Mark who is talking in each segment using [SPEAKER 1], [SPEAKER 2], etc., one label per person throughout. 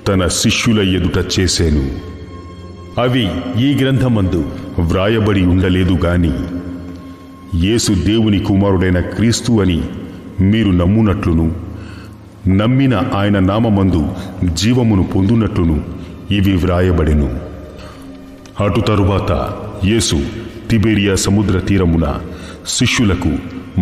[SPEAKER 1] తన శిష్యుల ఎదుట చేసెను. అవి ఈ గ్రంథమందు వ్రాయబడి ఉండలేదు గాని యేసు దేవుని కుమారుడైన క్రీస్తు అని మీరు నమ్మునట్లును, నమ్మిన ఆయన నామమందు జీవమును పొందునట్లును ఇవి వ్రాయబడెను. అటు తరువాత యేసు తిబెరియా సముద్ర తీరమున శిష్యులకు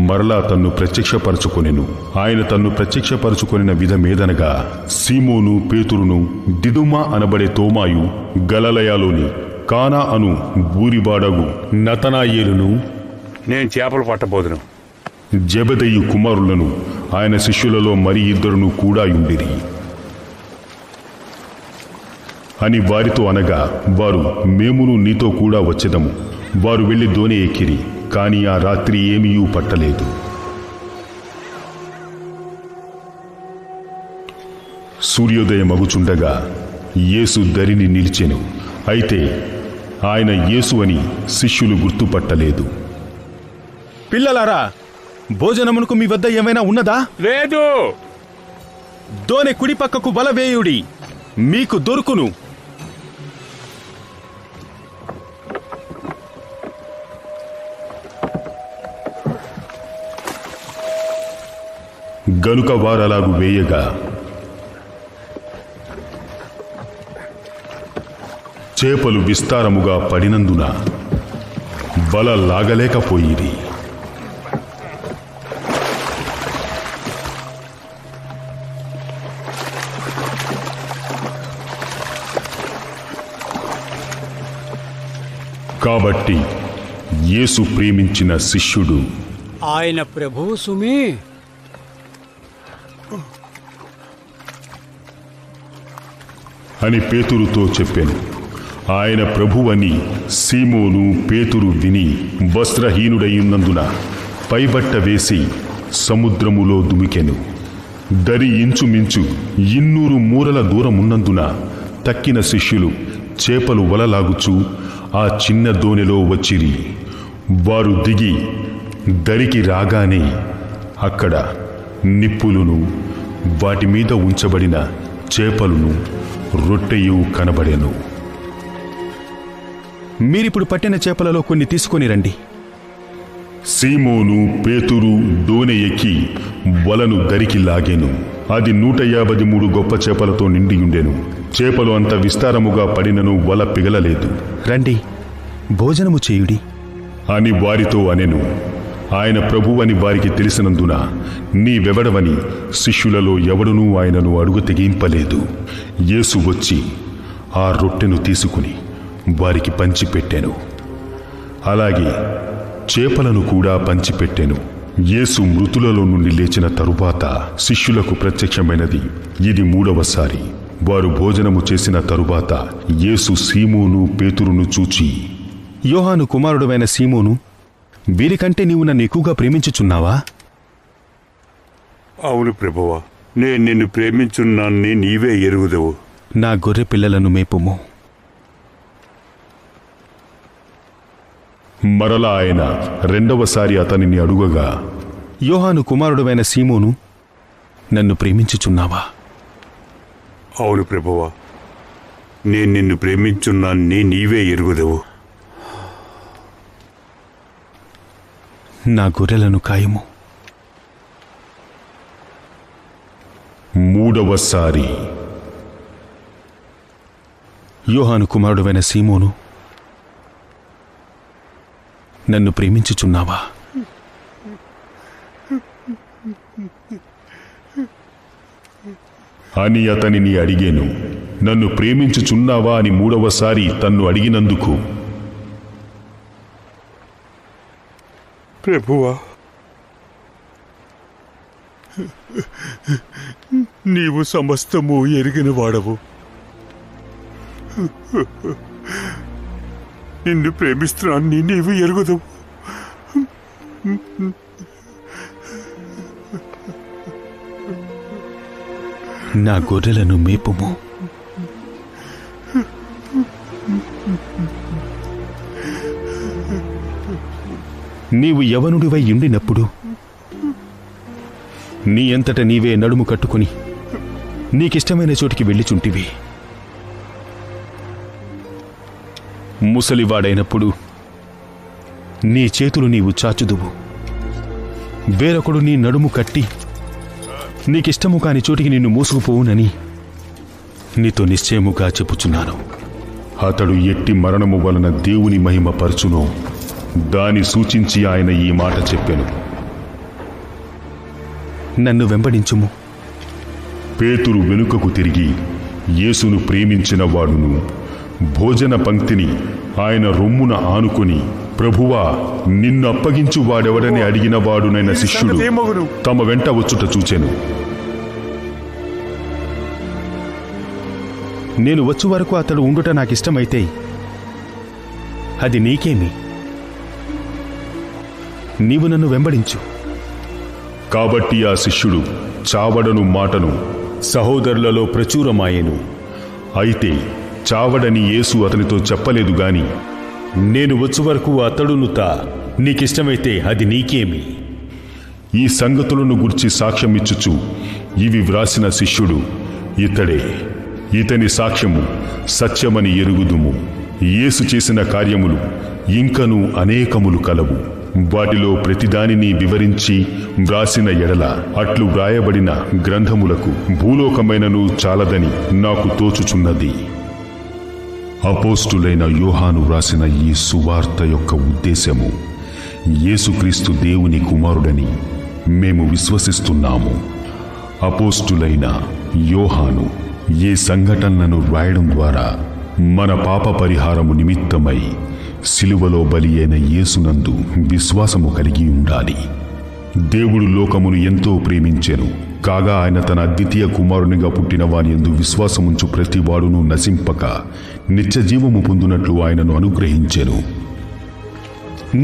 [SPEAKER 1] మరలా తన్ను ప్రత్యక్షపరచుకొనెను. ఆయన తన్ను ప్రత్యక్షపరచుకొనిన విధమేదనగా, సీమోను పేతురును, దిదుమా అనబడే తోమాయు, గలలయలోని కానా అను బూరిబాడగు నతనాయేలును,
[SPEAKER 2] నేను చేపలు పట్టబోదును,
[SPEAKER 1] జెబెదయి కుమారులను ఆయన శిష్యులలో మరి ఇద్దరును కూడా యుండిరి అని వారితో అనగా, వారు మేమును నీతో కూడా వచ్చెదము. వారు వెళ్లి దోణి ఎక్కిరి, కాని ఆ రాత్రి ఏమీయూ పట్టలేదు. సూర్యోదయమగుచుండగా యేసు దరిని నిలిచెను. అయితే ఆయన యేసు అని శిష్యులు గుర్తుపట్టలేదు.
[SPEAKER 3] పిల్లలారా, భోజనమునకు మీ వద్ద ఏమైనా ఉన్నదా?
[SPEAKER 2] లేదు.
[SPEAKER 3] దోనె కుడి పక్కకు వల వేయుడి, మీకు దొరుకును.
[SPEAKER 1] గనుక వారలాగు వేయగా చేపలు విస్తారముగా పడినందున వల లాగలేకపోయిరి. కాబట్టి యేసు ప్రేమించిన శిష్యుడు,
[SPEAKER 4] ఆయన ప్రభువు సుమి,
[SPEAKER 1] అని పేతురుతో చెప్పెను. ఆయన ప్రభువని సీమోను పేతురు విని వస్త్రహీనుడయ్యున్నందున పైబట్ట వేసి సముద్రములో దుమికెను. దరి ఇంచుమించు 200 మూరల దూరమున్నందున తక్కిన శిష్యులు చేపలు వలలాగుచూ ఆ చిన్న దోణిలో వచ్చిరి. వారు దిగి దరికి రాగానే అక్కడ నిప్పులును, వాటి మీద ఉంచబడిన చేపలును, రొట్టెయు కనబడెను.
[SPEAKER 3] మీరిప్పుడు పట్టిన చేపలలో కొన్ని తీసుకొని రండి.
[SPEAKER 1] సీమోను పేతురు దోణి ఎక్కి వలను దరికి లాగెను. అది 153 గొప్ప చేపలతో నిండియుండెను. చేపలు అంత విస్తారముగా పడినను వల పిగలలేదు.
[SPEAKER 3] రండి, భోజనము చేయుడి
[SPEAKER 1] అని వారితో అనెను. ఆయన ప్రభువని వారికి తెలిసినందున నీవెవడవని శిష్యులలో ఎవడునూ ఆయనను అడుగు తెగింపలేదు. యేసు వచ్చి ఆ రొట్టెను తీసుకుని వారికి పంచిపెట్టెను. అలాగే చేపలను కూడా పంచిపెట్టెను. యేసు మృతులలో నుండి లేచిన తరువాత శిష్యులకు ప్రత్యక్షమైనది ఇది 3వసారి. వారు భోజనము చేసిన తరువాత యేసు సీమోను పేతురును చూచి,
[SPEAKER 3] యోహాను కుమారుడవైన సీమోను, వీరికంటే నీవు నన్ను ఎక్కువగా ప్రేమించుచున్నావా?
[SPEAKER 2] అవును ప్రభువా, నేను నిన్ను ప్రేమించున్నాన్ని నీవే ఎరుగుదవు.
[SPEAKER 3] నా గొర్రె పిల్లలను మేపుము.
[SPEAKER 1] మరలా ఆయన 2వసారి అతనిని అడుగగా,
[SPEAKER 3] యోహాను కుమారుడవైన సీమోను, నన్ను ప్రేమించుచున్నావా?
[SPEAKER 2] అవును ప్రభువా, నేను నిన్ను ప్రేమించున్నాన్ని నీవే ఎరుగుదవు.
[SPEAKER 3] నా గొర్రెలను కాయము.
[SPEAKER 1] 3వసారి
[SPEAKER 3] యోహాను కుమారుడవైన సీమోను, నన్ను ప్రేమించుచున్నావా?
[SPEAKER 1] అని అతనిని అడిగెను. నన్ను ప్రేమించుచున్నావా అని 3వసారి తన్ను అడిగినందుకు,
[SPEAKER 2] ప్రభువా, నీవు సమస్తము ఎరిగిన వాడవు. నిన్ను ప్రేమిస్తున్నాన్ని నీవు ఎరుగుదవు.
[SPEAKER 3] నా గొర్రెలను మేపుము. నీవు యవనుడివై ఉండినప్పుడు నీ అంతట నీవే నడుము కట్టుకుని నీకిష్టమైన చోటికి వెళ్ళిచుంటివి. ముసలివాడైనప్పుడు నీ చేతులు నీవు చాచుదువు. వేరొకడు నీ నడుము కట్టి నీకిష్టము కాని చోటికి నిన్ను మోసుకుపోవునని నీతో నిశ్చయముగా చెప్పుచున్నాను.
[SPEAKER 1] అతడు ఎట్టి మరణము వలన దేవుని మహిమ పరచునో దాని సూచించి ఆయన ఈ మాట చెప్పెను.
[SPEAKER 3] నన్ను వెంబడించుము.
[SPEAKER 1] పేతురు వెనుకకు తిరిగి యేసును ప్రేమించిన వాడును భోజన పంక్తిని ఆయన రొమ్మున ఆనుకొని, ప్రభువా, నిన్ను అప్పగించు వాడెవడని అడిగిన వాడునైన శిష్యుడు తమ వెంట వచ్చుట చూచెను.
[SPEAKER 3] నేను వచ్చు వరకు అతడు ఉండుట నాకిష్టమైతే అది నీకేమి? నీవు నన్ను వెంబడించు.
[SPEAKER 1] కాబట్టి ఆ శిష్యుడు చావడను మాటను సహోదరులలో ప్రచురమాయెను. అయితే చావడని యేసు అతనితో చెప్పలేదు గాని,
[SPEAKER 3] నేను వచ్చు వరకు అతడునుతా, నీకిష్టమైతే అది నీకేమి?
[SPEAKER 1] ఈ సంగతులను గురించి సాక్ష్యమిచ్చుచు ఇవి వ్రాసిన శిష్యుడు ఇతడే. ఇతని సాక్ష్యము సత్యమని ఎరుగుదుము. యేసు చేసిన కార్యములు ఇంకను అనేకములు కలవు. వాటిలో ప్రతిదానిని వివరించి వ్రాసిన ఎడల అట్లు వ్రాయబడిన గ్రంథములకు భూలోకమైనను చాలదని నాకు తోచుచున్నది. అపోస్తులైన యోహాను వ్రాసిన ఈ సువార్త యొక్క ఉద్దేశము యేసుక్రీస్తు దేవుని కుమారుడని మేము విశ్వసిస్తున్నాము. అపోస్తులైన యోహాను ఈ సంఘటనలను వ్రాయడం ద్వారా మన పాప పరిహారము నిమిత్తమై సిలువలో బలి అయిన యేసునందు విశ్వాసము కలిగి ఉండాలి. దేవుడు లోకమును ఎంతో ప్రేమించెను, కాగా ఆయన తన అద్వితీయ కుమారునిగా పుట్టిన వాని యందు విశ్వాసముంచు ప్రతివాడును నశింపక నిత్య జీవము పొందునట్లు ఆయనను అనుగ్రహించెను.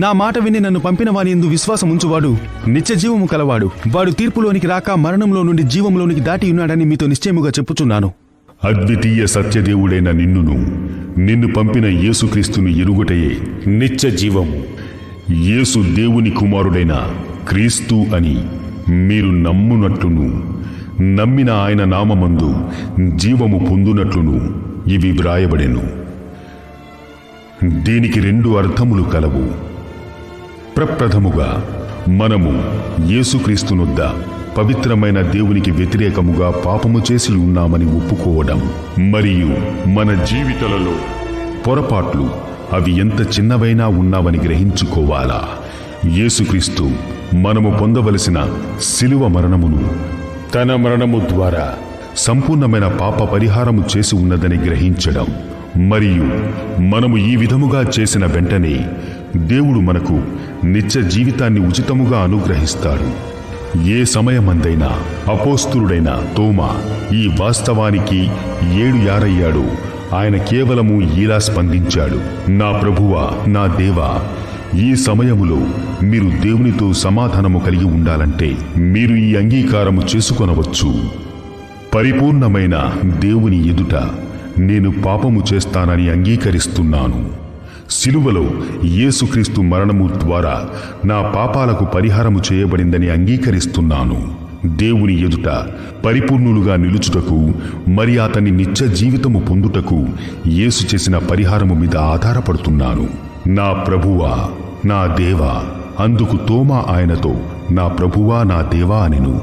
[SPEAKER 3] నా మాట విని నన్ను పంపిన వాని యందు విశ్వాసముంచువాడు నిత్య జీవము కలవాడు. వాడు తీర్పులోనికి రాక మరణంలో నుండి జీవంలోనికి దాటి ఉన్నాడని మీతో నిశ్చయముగా చెప్పుచున్నాను.
[SPEAKER 1] అద్వితీయ సత్యదేవుడైన నిన్ను పంపిన యేసుక్రీస్తును ఎరుగటయే
[SPEAKER 3] నిత్య జీవము.
[SPEAKER 1] యేసు దేవుని కుమారుడైన క్రీస్తు అని మీరు నమ్మునట్లును, నమ్మిన ఆయన నామమందు జీవము పొందునట్లును ఇవి వ్రాయబడెను. దీనికి 2 అర్థములు కలవు. ప్రప్రథముగా మనము యేసుక్రీస్తునొద్ద పవిత్రమైన దేవునికి వ్యతిరేకముగా పాపము చేసి ఉన్నామని ఒప్పుకోవడం, మరియు మన జీవితాలలో పొరపాట్లు అవి ఎంత చిన్నవైనా ఉన్నావని గ్రహించుకోవాలా. యేసుక్రీస్తు మనము పొందవలసిన శిలువ మరణమును తన మరణము ద్వారా సంపూర్ణమైన పాప పరిహారము చేసి ఉన్నదని గ్రహించడం, మరియు మనము ఈ విధముగా చేసిన వెంటనే దేవుడు మనకు నిత్య జీవితాన్ని ఉచితముగా అనుగ్రహిస్తాడు. ఏ సమయమందైనా అపోస్తులుడైన తోమా ఈ వాస్తవానికి ఏడుయారయ్యాడో ఆయన కేవలము ఇలా స్పందించాడు: నా ప్రభువా, నా దేవా. ఈ సమయములో మీరు దేవునితో సమాధానము కలిగి ఉండాలంటే మీరు ఈ అంగీకారము చేసుకొనవచ్చు. పరిపూర్ణమైన దేవుని ఎదుట నేను పాపము చేస్తానని అంగీకరిస్తున్నాను. సిలువలో యేసుక్రీస్తు మరణము ద్వారా నా పాపాలకు పరిహారము చేయబడిందని అంగీకరిస్తున్నాను. దేవుని ఎదుట పరిపూర్ణులుగా నిలుచుటకు, మరి అతని నిత్య జీవితము పొందుటకు యేసు చేసిన పరిహారము మీద ఆధారపడుతున్నాను. నా ప్రభువా, నా దేవా. అందుకు తోమా ఆయనతో, నా ప్రభువా, నా దేవా అనెను.